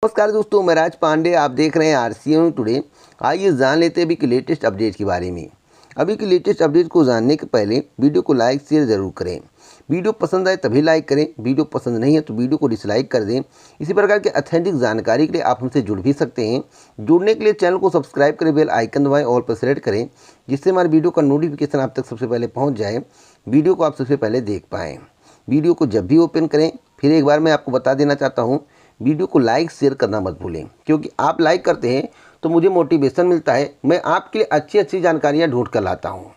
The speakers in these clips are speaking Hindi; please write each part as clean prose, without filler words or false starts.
नमस्कार दोस्तों, मैं राज पांडे। आप देख रहे हैं आरसीएम टुडे। आइए जान लेते हैं अभी की लेटेस्ट अपडेट के बारे में। अभी की लेटेस्ट अपडेट को जानने के पहले वीडियो को लाइक शेयर ज़रूर करें। वीडियो पसंद आए तभी लाइक करें, वीडियो पसंद नहीं है तो वीडियो को डिसलाइक कर दें। इसी प्रकार के ऑथेंटिक जानकारी के लिए आप हमसे जुड़ भी सकते हैं। जुड़ने के लिए चैनल को सब्सक्राइब करें, बेल आइकन दबाएं, ऑल पर सेलेक्ट करें, जिससे हमारे वीडियो का नोटिफिकेशन आप तक सबसे पहले पहुँच जाए, वीडियो को आप सबसे पहले देख पाएँ। वीडियो को जब भी ओपन करें, फिर एक बार मैं आपको बता देना चाहता हूँ, वीडियो को लाइक शेयर करना मत भूलें, क्योंकि आप लाइक करते हैं तो मुझे मोटिवेशन मिलता है। मैं आपके लिए अच्छी अच्छी जानकारियाँ ढूंढ कर लाता हूँ।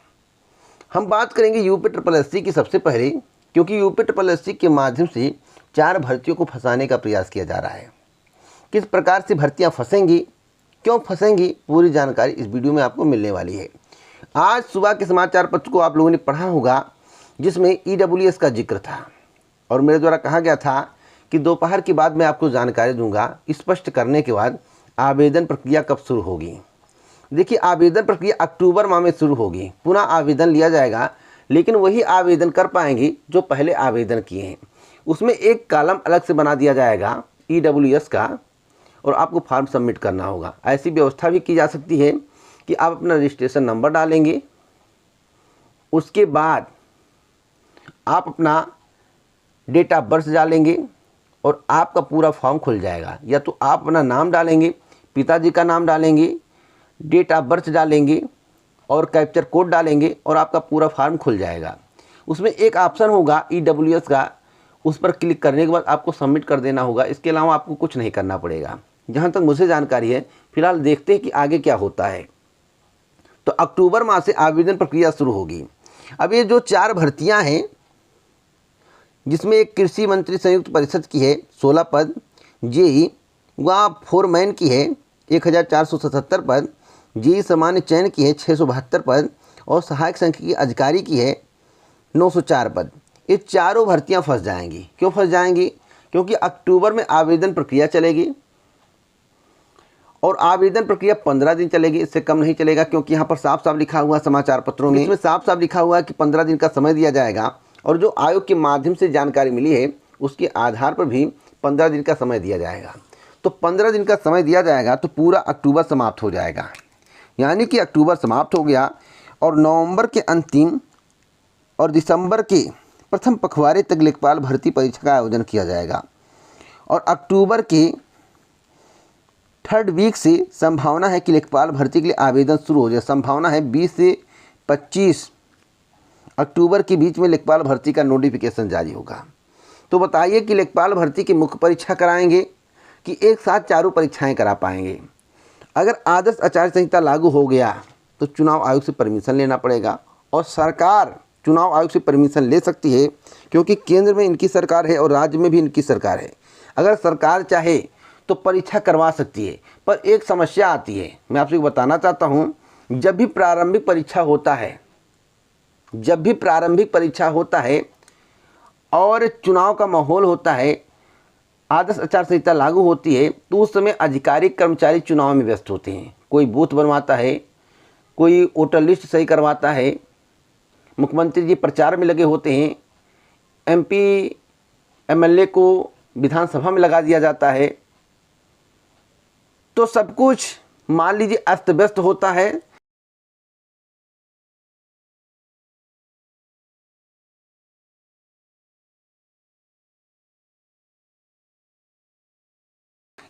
हम बात करेंगे यूपीएससी की सबसे पहले, क्योंकि यूपीएससी के माध्यम से 4 भर्तियों को फंसाने का प्रयास किया जा रहा है। किस प्रकार से भर्तियाँ फंसेंगी, क्यों फंसेंगी, पूरी जानकारी इस वीडियो में आपको मिलने वाली है। आज सुबह के समाचार पत्र को आप लोगों ने पढ़ा होगा, जिसमें EWS का जिक्र था और मेरे द्वारा कहा गया था कि दोपहर के बाद मैं आपको जानकारी दूंगा, स्पष्ट करने के बाद आवेदन प्रक्रिया कब शुरू होगी। देखिए, आवेदन प्रक्रिया अक्टूबर माह में शुरू होगी। पुनः आवेदन लिया जाएगा, लेकिन वही आवेदन कर पाएंगे जो पहले आवेदन किए हैं। उसमें एक कॉलम अलग से बना दिया जाएगा EWS का, और आपको फॉर्म सबमिट करना होगा। ऐसी व्यवस्था भी की जा सकती है कि आप अपना रजिस्ट्रेशन नंबर डालेंगे, उसके बाद आप अपना डेट ऑफ बर्थ डालेंगे और आपका पूरा फॉर्म खुल जाएगा। या तो आप अपना नाम डालेंगे, पिताजी का नाम डालेंगे, डेट ऑफ बर्थ डालेंगे और कैप्चर कोड डालेंगे और आपका पूरा फॉर्म खुल जाएगा। उसमें एक ऑप्शन होगा EWS का, उस पर क्लिक करने के बाद आपको सबमिट कर देना होगा। इसके अलावा आपको कुछ नहीं करना पड़ेगा, जहाँ तक मुझे जानकारी है। फिलहाल देखते हैं कि आगे क्या होता है। तो अक्टूबर माह से आवेदन प्रक्रिया शुरू होगी। अब ये जो 4 भर्तियाँ हैं, जिसमें एक कृषि मंत्री संयुक्त परिषद की है 16 पद, जेई व फोरमैन की है 1477 पद, जेई सामान्य चयन की है 672 पद और सहायक सांख्यिकी अधिकारी की है 904 पद। ये चारों भर्तियां फंस जाएंगी। क्यों फंस जाएंगी? क्योंकि अक्टूबर में आवेदन प्रक्रिया चलेगी और आवेदन प्रक्रिया 15 दिन चलेगी, इससे कम नहीं चलेगा। क्योंकि यहाँ पर साफ साफ लिखा हुआ समाचार पत्रों में, इसमें साफ साफ लिखा हुआ है कि 15 दिन का समय दिया जाएगा। और जो आयोग के माध्यम से जानकारी मिली है, उसके आधार पर भी 15 दिन का समय दिया जाएगा। तो 15 दिन का समय दिया जाएगा तो पूरा अक्टूबर समाप्त हो जाएगा। यानी कि अक्टूबर समाप्त हो गया और नवंबर के अंतिम और दिसंबर के प्रथम पखवाड़े तक लेखपाल भर्ती परीक्षा का आयोजन किया जाएगा। और अक्टूबर के 3rd वीक से संभावना है कि लेखपाल भर्ती के लिए आवेदन शुरू हो जाए। संभावना है 20 से 25 अक्टूबर के बीच में लेखपाल भर्ती का नोटिफिकेशन जारी होगा। तो बताइए कि लेखपाल भर्ती की मुख्य परीक्षा कराएंगे कि एक साथ चारों परीक्षाएं करा पाएंगे। अगर आदर्श आचार संहिता लागू हो गया तो चुनाव आयोग से परमिशन लेना पड़ेगा, और सरकार चुनाव आयोग से परमिशन ले सकती है, क्योंकि केंद्र में इनकी सरकार है और राज्य में भी इनकी सरकार है। अगर सरकार चाहे तो परीक्षा करवा सकती है, पर एक समस्या आती है। मैं आपसे बताना चाहता हूँ, जब भी प्रारंभिक परीक्षा होता है और चुनाव का माहौल होता है, आदर्श आचार संहिता लागू होती है, तो उस समय अधिकारी कर्मचारी चुनाव में व्यस्त होते हैं। कोई बूथ बनवाता है, कोई वोटर लिस्ट सही करवाता है, मुख्यमंत्री जी प्रचार में लगे होते हैं, MP MLA को विधानसभा में लगा दिया जाता है। तो सब कुछ मान लीजिए अस्त व्यस्त होता है।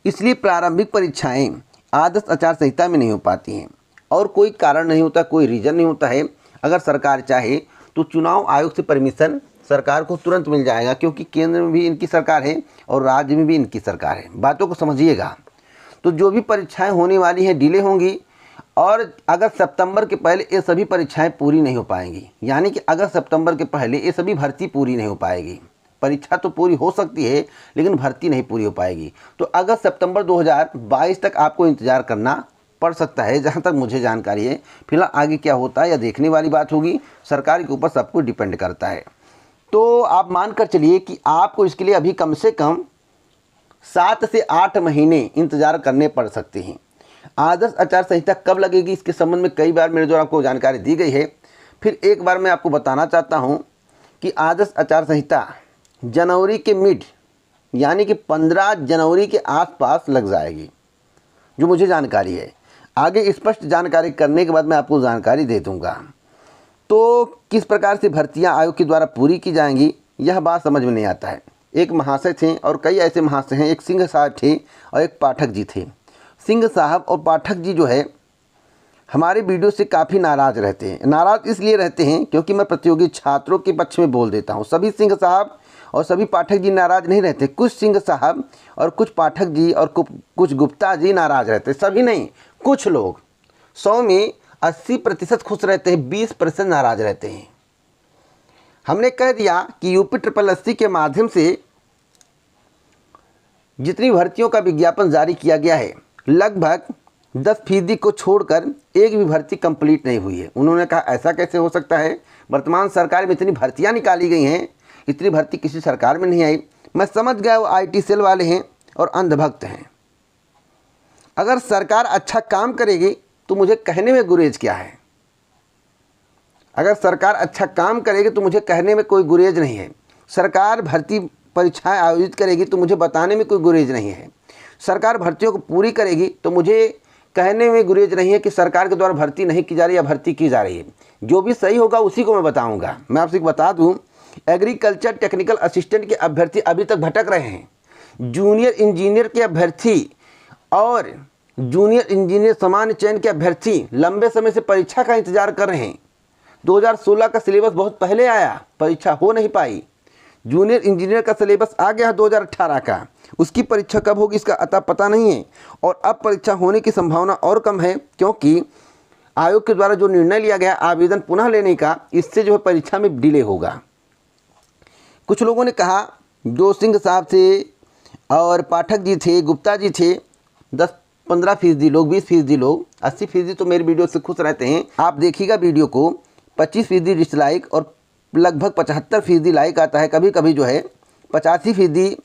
इसलिए प्रारंभिक परीक्षाएं आदर्श आचार संहिता में नहीं हो पाती हैं, और कोई कारण नहीं होता, कोई रीज़न नहीं होता है। अगर सरकार चाहे तो चुनाव आयोग से परमिशन सरकार को तुरंत मिल जाएगा, क्योंकि केंद्र में भी इनकी सरकार है और राज्य में भी इनकी सरकार है। बातों को समझिएगा। तो जो भी परीक्षाएं होने वाली हैं डिले होंगी, और अगर सितंबर के पहले ये सभी परीक्षाएं पूरी नहीं हो पाएंगी। यानी कि अगर सितंबर के पहले ये सभी भर्ती पूरी नहीं हो पाएगी। परीक्षा तो पूरी हो सकती है, लेकिन भर्ती नहीं पूरी हो पाएगी। तो अगस्त सितंबर 2022 तक आपको इंतज़ार करना पड़ सकता है, जहां तक मुझे जानकारी है। फिलहाल आगे क्या होता है यह देखने वाली बात होगी। सरकार के ऊपर सब कुछ डिपेंड करता है। तो आप मानकर चलिए कि आपको इसके लिए अभी कम से कम 7 से 8 महीने इंतज़ार करने पड़ सकते हैं। आदर्श आचार संहिता कब लगेगी, इसके संबंध में कई बार मेरे द्वारा आपको जानकारी दी गई है। फिर एक बार मैं आपको बताना चाहता हूँ कि आदर्श आचार संहिता जनवरी के मिड यानी कि 15 जनवरी के आसपास लग जाएगी, जो मुझे जानकारी है। आगे स्पष्ट जानकारी करने के बाद मैं आपको जानकारी दे दूंगा। तो किस प्रकार से भर्तियां आयोग के द्वारा पूरी की जाएंगी, यह बात समझ में नहीं आता है। एक महाशय थे और कई ऐसे महाशय हैं, एक सिंह साहब थे और एक पाठक जी थे। सिंह साहब और पाठक जी जो है हमारे वीडियो से काफ़ी नाराज़ रहते हैं। नाराज़ इसलिए रहते हैं क्योंकि मैं प्रतियोगी छात्रों के पक्ष में बोल देता हूं। सभी सिंह साहब और सभी पाठक जी नाराज़ नहीं रहते। कुछ सिंह साहब और कुछ पाठक जी और कुछ गुप्ता जी नाराज़ रहते, सभी नहीं। कुछ लोग 100 में 80% खुश रहते हैं, 20% नाराज़ रहते हैं। हमने कह दिया कि यूपी SSSC के माध्यम से जितनी भर्तियों का विज्ञापन जारी किया गया है, लगभग 10% को छोड़कर एक भी भर्ती कंप्लीट नहीं हुई है। उन्होंने कहा ऐसा कैसे हो सकता है, वर्तमान सरकार में इतनी भर्तियां निकाली गई हैं, इतनी भर्ती किसी सरकार में नहीं आई। मैं समझ गया वो IT सेल वाले हैं और अंधभक्त हैं। अगर सरकार अच्छा काम करेगी तो मुझे कहने में गुरेज क्या है। अगर सरकार अच्छा काम करेगी तो मुझे कहने में कोई गुरेज नहीं है। सरकार भर्ती परीक्षाएं आयोजित करेगी तो मुझे बताने में कोई गुरेज नहीं है। सरकार भर्तियों को पूरी करेगी तो मुझे कहने में गुरेज नहीं है कि सरकार के द्वारा भर्ती नहीं की जा रही या भर्ती की जा रही है। जो भी सही होगा उसी को मैं बताऊंगा। मैं आपसे बता दूं, एग्रीकल्चर टेक्निकल असिस्टेंट के अभ्यर्थी अभी तक भटक रहे हैं। जूनियर इंजीनियर के अभ्यर्थी और जूनियर इंजीनियर सामान्य चयन के अभ्यर्थी लंबे समय से परीक्षा का इंतजार कर रहे हैं। 2016 का सिलेबस बहुत पहले आया, परीक्षा हो नहीं पाई। जूनियर इंजीनियर का सिलेबस आ गया 2018 का, उसकी परीक्षा कब होगी इसका अता पता नहीं है। और अब परीक्षा होने की संभावना और कम है क्योंकि आयोग के द्वारा जो निर्णय लिया गया आवेदन पुनः लेने का, इससे जो है परीक्षा में डिले होगा। कुछ लोगों ने कहा, जो सिंह साहब थे और पाठक जी थे, गुप्ता जी थे, 10-15% लोग, 20% लोग, 80% तो मेरे वीडियो से खुश रहते हैं। आप देखिएगा वीडियो को, 25% डिसलाइक और लगभग 75% लाइक आता है। कभी कभी जो है 85%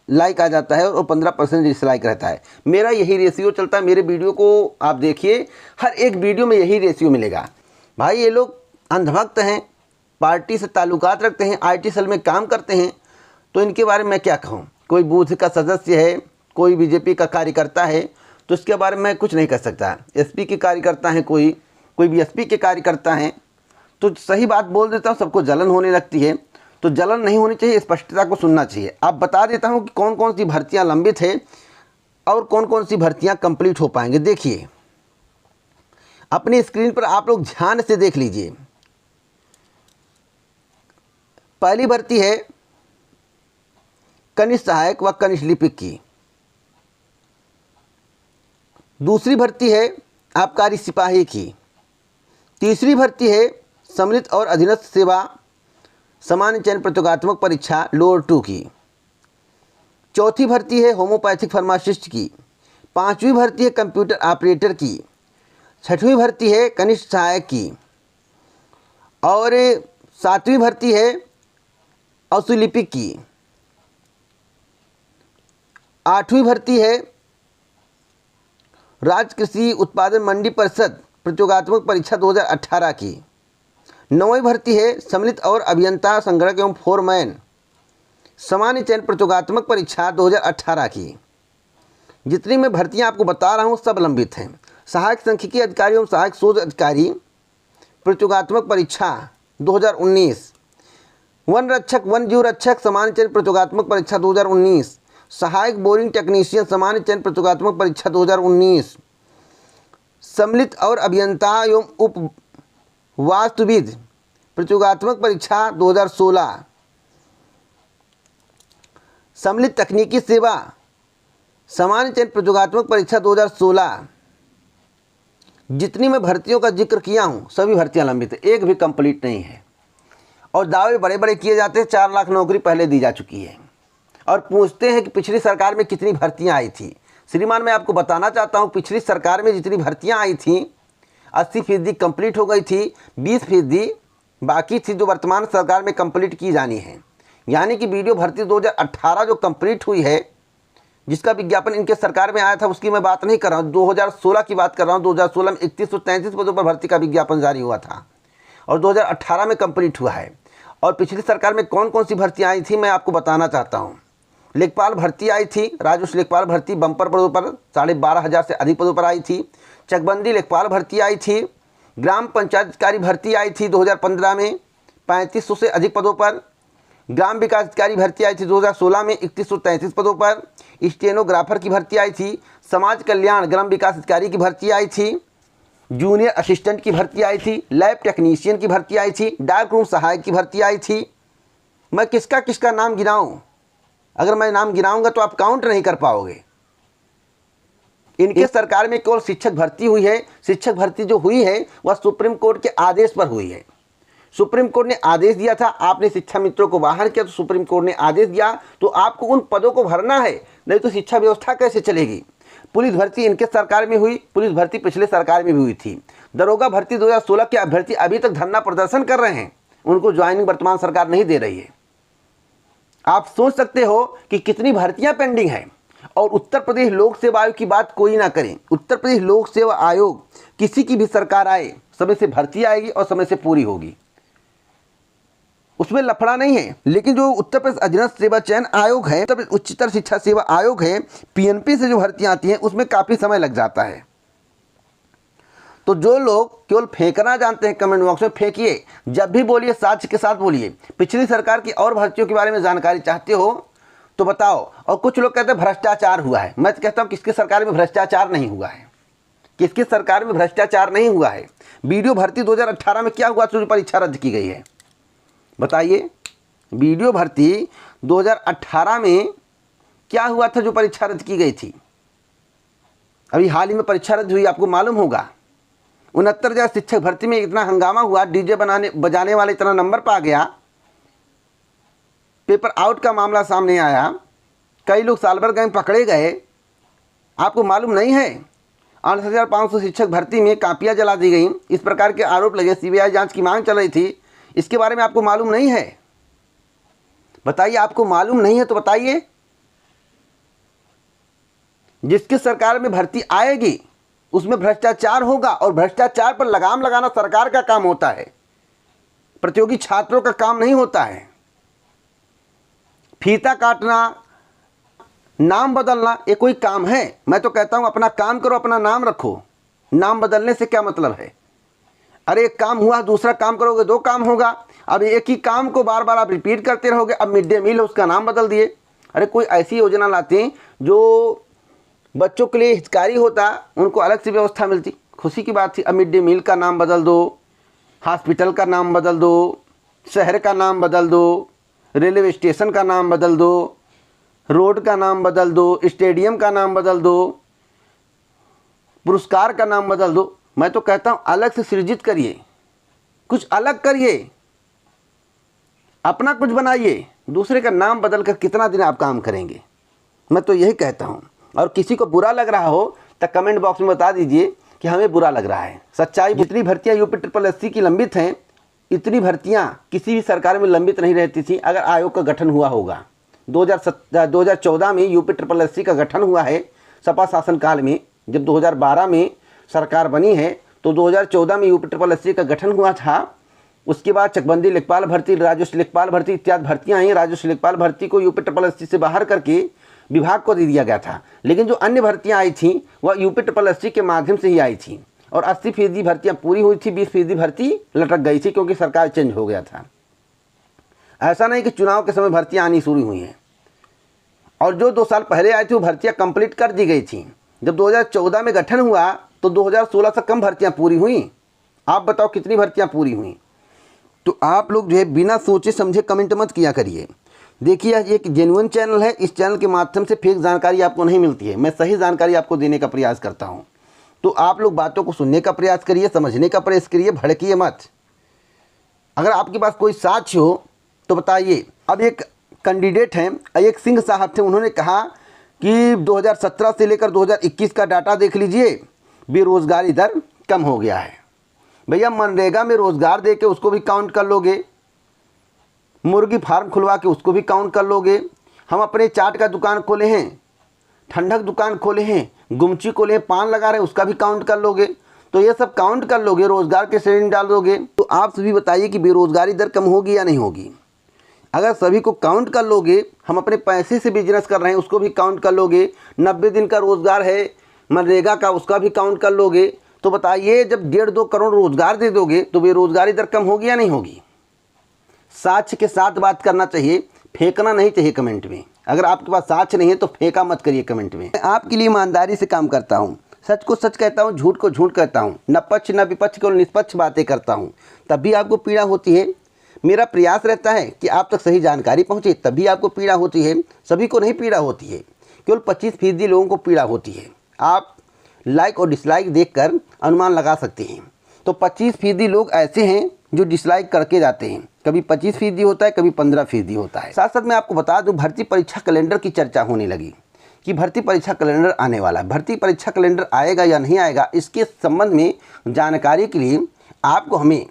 लाइक आ जाता है और 15% डिसलाइक रहता है। मेरा यही रेशियो चलता है। मेरे वीडियो को आप देखिए, हर एक वीडियो में यही रेशियो मिलेगा। भाई ये लोग अंधभक्त हैं, पार्टी से ताल्लुकात रखते हैं, IT सेल में काम करते हैं, तो इनके बारे में मैं क्या कहूँ। कोई बूथ का सदस्य है, कोई BJP का कार्यकर्ता है, तो इसके बारे में मैं कुछ नहीं कर सकता। SP के कार्यकर्ता हैं, कोई BSP के कार्यकर्ता हैं, तो सही बात बोल देता हूँ, सबको जलन होने लगती है। तो जलन नहीं होनी चाहिए, स्पष्टता को सुनना चाहिए। अब बता देता हूँ कि कौन कौन सी भर्तियाँ लंबित है और कौन कौन सी भर्तियाँ कंप्लीट हो पाएंगे। देखिए अपनी स्क्रीन पर आप लोग ध्यान से देख लीजिए। पहली भर्ती है कनिष्ठ सहायक व कनिष्ठ लिपिक की। दूसरी भर्ती है आबकारी सिपाही की। तीसरी भर्ती है सम्मिलित और अधीनस्थ सेवा सामान्य चयन प्रतियोगात्मक परीक्षा लोअर 2 की। चौथी भर्ती है होम्योपैथिक फार्मासिस्ट की। पांचवी भर्ती है कंप्यूटर ऑपरेटर की। छठवीं भर्ती है कनिष्ठ सहायक की। और सातवीं भर्ती है औषलिपिक की। आठवीं भर्ती है राज्य कृषि उत्पादन मंडी परिषद प्रतियोगात्मक परीक्षा 2018 की। नौवीं भर्ती है सम्मिलित और अभियंता संगणक एवं फोरमैन सामान्य चयन प्रतियोगात्मक परीक्षा 2018 की। जितनी मैं भर्तियां आपको बता रहा हूं सब लंबित हैं। सहायक सांख्यिकी अधिकारी एवं सहायक शोध अधिकारी प्रतियोगात्मक परीक्षा 2019। वन रक्षक वन जीव रक्षक सामान्य चयन प्रतियोगात्मक परीक्षा 2019। सहायक बोरिंग टेक्नीशियन सामान्य चयन प्रतियोगात्मक परीक्षा 2019। सम्मिलित और अभियंता एवं उप वास्तुविद प्रतियोगात्मक परीक्षा 2016। सम्मिलित तकनीकी सेवा सामान्य चयन प्रतियोगात्मक परीक्षा 2016। जितनी मैं भर्तियों का जिक्र किया हूं सभी भर्तियां लंबित है, एक भी कंप्लीट नहीं है। और दावे बड़े बड़े किए जाते हैं, 4 लाख नौकरी पहले दी जा चुकी है। और पूछते हैं कि पिछली सरकार में कितनी भर्तियां आई थी। श्रीमान मैं आपको बताना चाहता हूं, पिछली सरकार में जितनी भर्तियां आई थी 80% कंप्लीट हो गई थी, 20% बाकी थी जो वर्तमान सरकार में कंप्लीट की जानी है। यानी कि वीडियो भर्ती 2018 जो कंप्लीट हुई है, जिसका विज्ञापन इनके सरकार में आया था, उसकी मैं बात नहीं कर रहा हूँ, 2016 की बात कर रहा हूँ। 2016 में 3133 पदों पर भर्ती का विज्ञापन जारी हुआ था और 2018 में कंप्लीट हुआ है। और पिछली सरकार में कौन कौन सी भर्तियाँ आई थी मैं आपको बताना चाहता हूँ। लेखपाल भर्ती आई थी, राजस्व लेखपाल भर्ती बम्पर पदों पर 12,500 से अधिक पदों पर आई थी। चकबंदी लेखपाल भर्ती आई थी। ग्राम पंचायत अधिकारी भर्ती आई थी 2015 में 3500 से अधिक पदों पर। ग्राम विकास अधिकारी भर्ती आई थी 2016 में 3133 पदों पर। स्टेनोग्राफर की भर्ती आई थी। समाज कल्याण ग्राम विकास अधिकारी की भर्ती आई थी। जूनियर असिस्टेंट की भर्ती आई थी। लैब टेक्नीशियन की भर्ती आई थी। डार्क रूम सहायक की भर्ती आई थी। मैं किसका किसका नाम गिनाऊं? अगर मैं नाम गिनाऊंगा तो आप काउंट नहीं कर पाओगे। इनके सरकार में केवल शिक्षक भर्ती हुई है। शिक्षक भर्ती जो हुई है वह सुप्रीम कोर्ट के आदेश पर हुई है। सुप्रीम कोर्ट ने आदेश दिया था, आपने शिक्षा मित्रों को बाहर किया तो सुप्रीम कोर्ट ने आदेश दिया तो आपको उन पदों को भरना है, नहीं तो शिक्षा व्यवस्था कैसे चलेगी। पुलिस भर्ती इनके सरकार में हुई। पुलिस भर्ती पिछले सरकार में भी हुई थी। दरोगा भर्ती 2016 के अभ्यर्थी अभी तक धरना प्रदर्शन कर रहे हैं, उनको ज्वाइनिंग वर्तमान सरकार नहीं दे रही है। आप सोच सकते हो कि कितनी भर्तियां पेंडिंग है। और उत्तर प्रदेश लोक सेवा आयोग की बात कोई ना करें। उत्तर प्रदेश लोक सेवा आयोग किसी की भी सरकार आए, समय से भर्ती आएगी और समय से पूरी होगी, उसमें लफड़ा नहीं है। लेकिन जो उत्तर प्रदेश अधीनस्थ सेवा चयन आयोग है, उत्तर प्रदेश उच्चतर शिक्षा सेवा आयोग है, पीएनपी से जो भर्तियां आती हैं उसमें काफ़ी समय लग जाता है। तो जो लोग केवल फेंकना जानते हैं कमेंट बॉक्स में फेंकिए, जब भी बोलिए साक्ष्य के साथ बोलिए। पिछली सरकार की और भर्तियों के बारे में जानकारी चाहते हो तो बताओ। और कुछ लोग कहते हैं भ्रष्टाचार हुआ है। मैं तो कहता हूँ किसके सरकार में भ्रष्टाचार नहीं हुआ है, किसकी सरकार में भ्रष्टाचार नहीं हुआ है। वीडियो भर्ती 2018 में क्या हुआ जो परीक्षा रद्द की गई है, बताइए। वीडियो भर्ती 2018 में क्या हुआ था जो परीक्षा रद्द की गई थी? अभी हाल ही में परीक्षा रद्द हुई, आपको मालूम होगा। 69,000 शिक्षक भर्ती में इतना हंगामा हुआ, डीजे बजाने वाले इतना नंबर पा गया, पेपर आउट का मामला सामने आया, कई लोग साल भर गए पकड़े गए। आपको मालूम नहीं है 8,500 शिक्षक भर्ती में कापियां जला दी गई, इस प्रकार के आरोप लगे। सीबीआई जांच की मांग चल रही थी, इसके बारे में आपको मालूम नहीं है? बताइए, आपको मालूम नहीं है तो बताइए। जिसकी सरकार में भर्ती आएगी उसमें भ्रष्टाचार होगा, और भ्रष्टाचार पर लगाम लगाना सरकार का काम होता है, प्रतियोगी छात्रों का काम नहीं होता है। फीता काटना, नाम बदलना, ये कोई काम है? मैं तो कहता हूं अपना काम करो, अपना नाम रखो। नाम बदलने से क्या मतलब है? अरे एक काम हुआ, दूसरा काम करोगे 2 काम होगा। अब एक ही काम को बार बार आप रिपीट करते रहोगे। अब मिड डे मील है, उसका नाम बदल दिए। अरे कोई ऐसी योजना लाते हैं जो बच्चों के लिए हितकारी होता, उनको अलग से व्यवस्था मिलती, खुशी की बात थी। अब मिड डे मील का नाम बदल दो, हॉस्पिटल का नाम बदल दो, शहर का नाम बदल दो, रेलवे स्टेशन का नाम बदल दो, रोड का नाम बदल दो, स्टेडियम का नाम बदल दो, पुरस्कार का नाम बदल दो। मैं तो कहता हूँ अलग से सृजित करिए, कुछ अलग करिए, अपना कुछ बनाइए। दूसरे का नाम बदल कर कितना दिन आप काम करेंगे? मैं तो यही कहता हूँ। और किसी को बुरा लग रहा हो तो कमेंट बॉक्स में बता दीजिए कि हमें बुरा लग रहा है। सच्चाई, जितनी भर्तियाँ UPSSC की लंबित हैं, इतनी भर्तियाँ किसी भी सरकार में लंबित नहीं रहती थी अगर आयोग का गठन हुआ होगा। 2014 में UPSSC का गठन हुआ है सपा शासनकाल में। जब 2012 में सरकार बनी है तो 2014 में UPSSC का गठन हुआ था। उसके बाद चकबंदी लेखपाल भर्ती, राजस्व लेखपाल भर्ती इत्यादि भर्तियाँ आई। राजस्व लेखपाल भर्ती को UPSSC से बाहर करके विभाग को दे दिया गया था। लेकिन जो अन्य भर्तियां आई थीं वह UPSSC के माध्यम से ही आई थी, और 80% भर्तियां पूरी हुई थी, 20% भर्ती लटक गई थी क्योंकि सरकार चेंज हो गया था। ऐसा नहीं कि चुनाव के समय भर्तियां आनी शुरू हुई हैं। और जो 2 साल पहले आई थी वो भर्तियां कंप्लीट कर दी गई थी। जब 2014 में गठन हुआ तो 2016 से कम भर्तियाँ पूरी हुई। आप बताओ कितनी भर्तियाँ पूरी हुई? तो आप लोग जो है बिना सोचे समझे कमेंट मत किया करिए। देखिए, यह एक जेन्युइन चैनल है। इस चैनल के माध्यम से फेक जानकारी आपको नहीं मिलती है। मैं सही जानकारी आपको देने का प्रयास करता हूं। तो आप लोग बातों को सुनने का प्रयास करिए, समझने का प्रयास करिए, भड़किए मत। अगर आपके पास कोई साक्ष्य हो तो बताइए। अब एक कैंडिडेट हैं, एक सिंह साहब थे, उन्होंने कहा कि 2017 से लेकर 2021 का डाटा देख लीजिए, बेरोज़गारी दर कम हो गया है। भैया मनरेगा में रोज़गार दे के उसको भी काउंट कर लोगे, मुर्गी फार्म खुलवा के उसको भी काउंट कर लोगे। हम अपने चाट का दुकान खोले हैं, ठंडक दुकान खोले हैं, गुमची खोले हैं, पान लगा रहे हैं, उसका भी काउंट कर लोगे। तो ये सब काउंट कर लोगे, रोज़गार के श्रेणी में डाल दोगे। तो आप सभी बताइए कि बेरोज़गारी दर कम होगी या नहीं होगी? अगर सभी को काउंट कर लोगे, हम अपने पैसे से बिजनेस कर रहे हैं उसको भी काउंट कर लोगे, 90 दिन का रोज़गार है मनरेगा का उसका भी काउंट कर लोगे, तो बताइए जब 1.5-2 करोड़ रोज़गार दे दोगे तो बेरोज़गारी दर कम होगी या नहीं होगी। साक्ष्य के साथ बात करना चाहिए, फेंकना नहीं चाहिए कमेंट में। अगर आपके पास साक्ष्य नहीं है तो फेंका मत करिए कमेंट में। मैं आपके लिए ईमानदारी से काम करता हूँ, सच को सच कहता हूँ, झूठ को झूठ कहता हूँ, न पक्ष न विपक्ष केवल निष्पक्ष बातें करता हूँ। तब भी आपको पीड़ा होती है। मेरा प्रयास रहता है कि आप तक सही जानकारी पहुँचे, तभी आपको पीड़ा होती है। सभी को नहीं पीड़ा होती है, केवल 25% लोगों को पीड़ा होती है। आप लाइक और डिसलाइक देखकर अनुमान लगा सकते हैं। तो 25% लोग ऐसे हैं जो डिसलाइक करके जाते हैं। कभी 25% होता है, कभी 15% होता है। साथ साथ मैं आपको बता दूं, भर्ती परीक्षा कैलेंडर की चर्चा होने लगी कि भर्ती परीक्षा कैलेंडर आने वाला है। भर्ती परीक्षा कैलेंडर आएगा या नहीं आएगा, इसके संबंध में जानकारी के लिए आपको हमें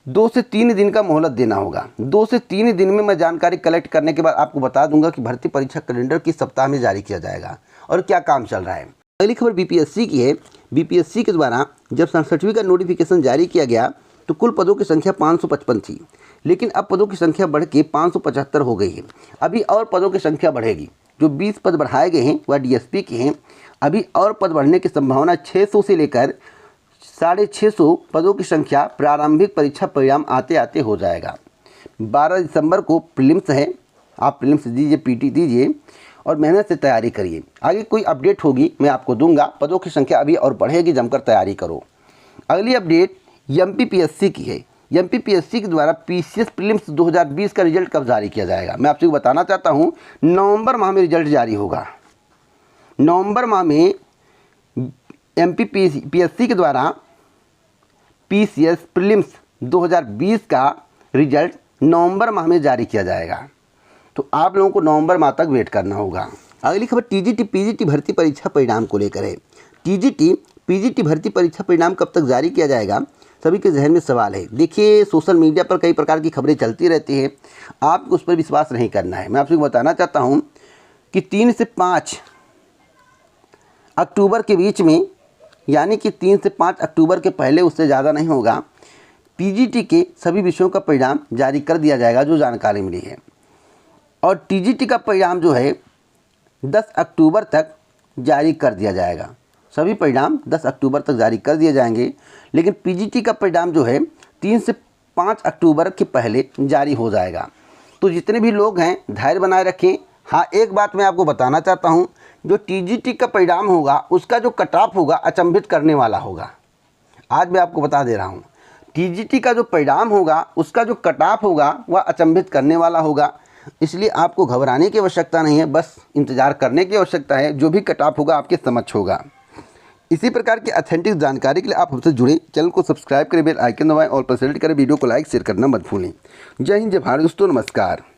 2 से 3 दिन का मोहलत देना होगा। 2 से 3 दिन में मैं जानकारी कलेक्ट करने के बाद आपको बता दूंगा कि भर्ती परीक्षा कैलेंडर किस सप्ताह में जारी किया जाएगा और क्या काम चल रहा है। अगली खबर बीपीएससी की है। बीपीएससी के द्वारा जब 67वीं का नोटिफिकेशन जारी किया गया तो कुल पदों की संख्या 555 थी, लेकिन अब पदों की संख्या बढ़ के 575 हो गई है। अभी और पदों की संख्या बढ़ेगी। जो 20 पद बढ़ाए गए हैं वह डीएसपी के हैं। अभी और पद बढ़ने की संभावना 600 से लेकर 650 पदों की संख्या प्रारंभिक परीक्षा परिणाम आते आते हो जाएगा। 12 दिसंबर को प्रीलिम्स है। आप प्रीलिम्स दीजिए, पीटी दीजिए और मेहनत से तैयारी करिए। आगे कोई अपडेट होगी मैं आपको दूंगा। पदों की संख्या अभी और बढ़ेगी, जमकर तैयारी करो। अगली अपडेट एमपीपीएससी की है। एमपीपीएससी के द्वारा पीसीएस प्रीलिम्स 2020 का रिजल्ट कब जारी किया जाएगा, मैं आपसे बताना चाहता हूं। नवंबर माह में रिजल्ट जारी होगा। नवंबर माह में एमपीपीएससी के द्वारा पीसीएस प्रीलिम्स 2020 का रिजल्ट नवंबर माह में जारी किया जाएगा। तो आप लोगों को नवंबर माह तक वेट करना होगा। अगली खबर टीजीटी पीजीटी भर्ती परीक्षा परिणाम को लेकर है। टीजीटी पीजीटी भर्ती परीक्षा परिणाम कब तक जारी किया जाएगा, सभी के जहन में सवाल है। देखिए, सोशल मीडिया पर कई प्रकार की खबरें चलती रहती हैं, आपको उस पर विश्वास नहीं करना है। मैं आपसे बताना चाहता हूं कि 3 से 5 अक्टूबर के बीच में, यानी कि 3 से 5 अक्टूबर के पहले, उससे ज़्यादा नहीं होगा, पीजीटी के सभी विषयों का परिणाम जारी कर दिया जाएगा, जो जानकारी मिली है। और टीजीटी का परिणाम जो है 10 अक्टूबर तक जारी कर दिया जाएगा। सभी परिणाम 10 अक्टूबर तक जारी कर दिए जाएंगे, लेकिन पीजीटी का परिणाम जो है 3 से 5 अक्टूबर के पहले जारी हो जाएगा। तो जितने भी लोग हैं धैर्य बनाए रखें। हाँ, एक बात मैं आपको बताना चाहता हूँ, जो टीजीटी का परिणाम होगा उसका जो कट ऑफ होगा अचंभित करने वाला होगा। आज मैं आपको बता दे रहा हूँ, टीजीटी का जो परिणाम होगा उसका जो कट ऑफ होगा वह अचंभित करने वाला होगा। इसलिए आपको घबराने की आवश्यकता नहीं है, बस इंतज़ार करने की आवश्यकता है। जो भी कट ऑफ होगा आपके समक्ष होगा। इसी प्रकार की ऑथेंटिक जानकारी के लिए आप हमसे जुड़ें। चैनल को सब्सक्राइब करें, बेल आइकन दबाएं और पर सेलेक्ट करें। वीडियो को लाइक शेयर करना मत भूलें। जय हिंद, जय भारत दोस्तों, नमस्कार।